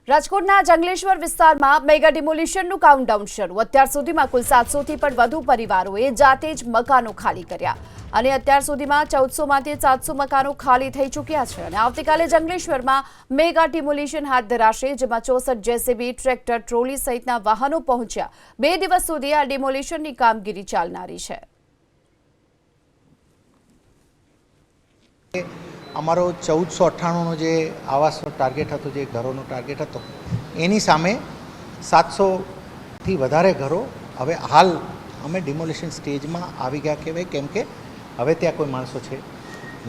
રાજકોટના જંગલેશ્વર વિસ્તારમાં mega ડિમોલિશનનું countdown શરૂ। અત્યાર સુધીમાં કુલ 700થી પણ વધુ પરિવારોએ જાતે જ મકાનો ખાલી કર્યા અને અત્યાર સુધીમાં 1400માંથી 700 મકાનો ખાલી થઈ ચૂક્યા છે અને આવતીકાલે જંગલેશ્વરમાં મેગા ડિમોલિશન હાથ ધરાશે, જેમાં 64 જેસીબી, ટ્રેક્ટર, ટ્રોલી સહિતના વાહનો પહોંચ્યા। 2 દિવસ સુધી આ ડિમોલિશનની કામગીરી ચાલનારી છે। અમારો 1498નો જે આવાસનો ટાર્ગેટ હતો, જે ઘરોનો ટાર્ગેટ હતો, એની સામે 700થી વધારે ઘરો હવે હાલ અમે ડિમોલિશન સ્ટેજમાં આવી ગયા કહેવાય, કેમ કે હવે ત્યાં કોઈ માણસો છે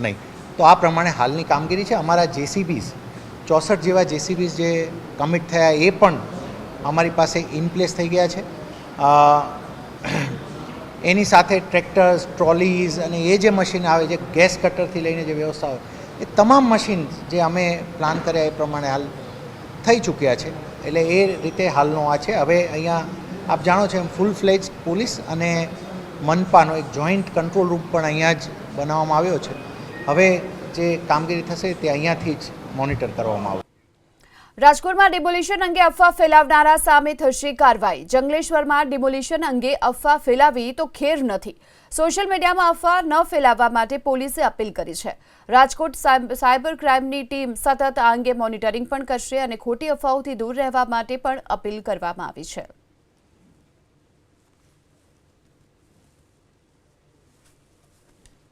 નહીં। તો આ પ્રમાણે હાલની કામગીરી છે। અમારા જેસીબીસ 64 જેવા જેસીબીસ જે કમિટ થયા એ પણ અમારી પાસે ઇન પ્લેસ થઈ ગયા છે। એની સાથે ટ્રેક્ટર્સ, ટ્રોલીઝ અને એ જે મશીન આવે, જે ગેસ કટરથી લઈને જે વ્યવસ્થા હોય, એ તમામ મશીન જે અમે પ્લાન કર્યા એ પ્રમાણે હાલ થઈ ચૂક્યા છે। એટલે એ રીતે હાલનો આ છે। હવે અહીંયા આપ જાણો છો એમ ફૂલ ફ્લેજ પોલીસ અને મનપાનો એક જોઈન્ટ કંટ્રોલ રૂમ પણ અહીંયા જ બનાવવામાં આવ્યો છે। હવે જે કામગીરી થશે તે અહીંયાથી જ મોનિટર કરવામાં આવશે। રાજકોટમાં ડિમોલિશન અંગે અફવા ફેલાવનારા સામે થશે કાર્યવાહી। જંગલેશ્વરમાં ડિમોલિશન અંગે અફવા ફેલાવી તો ખેર નથી। સોશિયલ મીડિયામાં અફવા ન ફેલાવવા માટે પોલીસે અપીલ કરી છે। રાજકોટ સાયબર ક્રાઇમની ટીમ સતત આ અંગે મોનિટરિંગ પણ કરશે અને ખોટી અફવાઓથી દૂર રહેવા માટે પણ અપીલ કરવામાં આવી છે।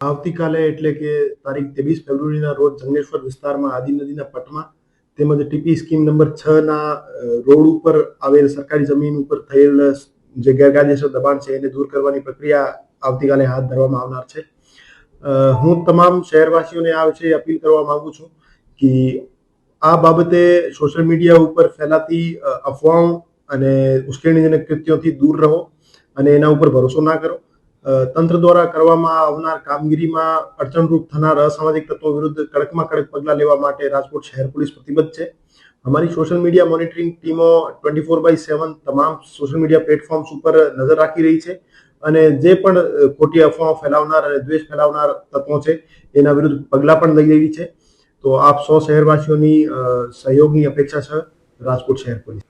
આવતીકાલે એટલે કે તારીખ 23 ફેબ્રુઆરીના રોજ જંગલેશ્વર વિસ્તારમાં આદિ નદીના પટમાં તેમજ ટીપી સ્કીમ નંબર 6ના રોડ ઉપર આવેલ સરકારી જમીન ઉપર થયેલ જે ગેરકાયદેસર દબાણ છે એને દૂર કરવાની પ્રક્રિયા આવતીકાલે હાથ ધરવામાં આવનાર છે। હું તમામ શહેરવાસીઓને આ વિશે અપીલ કરવા માંગુ છું કે આ બાબતે સોશિયલ મીડિયા ઉપર ફેલાતી અફવાઓ અને ઉશ્કેરણીજનક કૃત્યોથી દૂર રહો અને એના ઉપર ભરોસો ના કરો। તંત્ર દ્વારા કરવામાં આવનાર કામગીરીમાં અડચણરૂપ થનાર અસામાજિક તત્વો વિરુદ્ધ કડકમાં કડક પગલાં લેવા માટે રાજકોટ શહેર પોલીસ પ્રતિબદ્ધ છે। અમારી સોશિયલ મીડિયા મોનિટરિંગ ટીમો 24/7 તમામ સોશિયલ મીડિયા પ્લેટફોર્મ્સ ઉપર નજર રાખી રહી છે અને જે પણ ખોટી અફવાઓ ફેલાવનાર અને દ્વેષ ફેલાવનાર તત્વો છે એના વિરુદ્ધ પગલાં પણ લઈ રહી છે। તો આપ સૌ શહેરવાસીઓની સહયોગની અપેક્ષા છે રાજકોટ શહેર પોલીસ।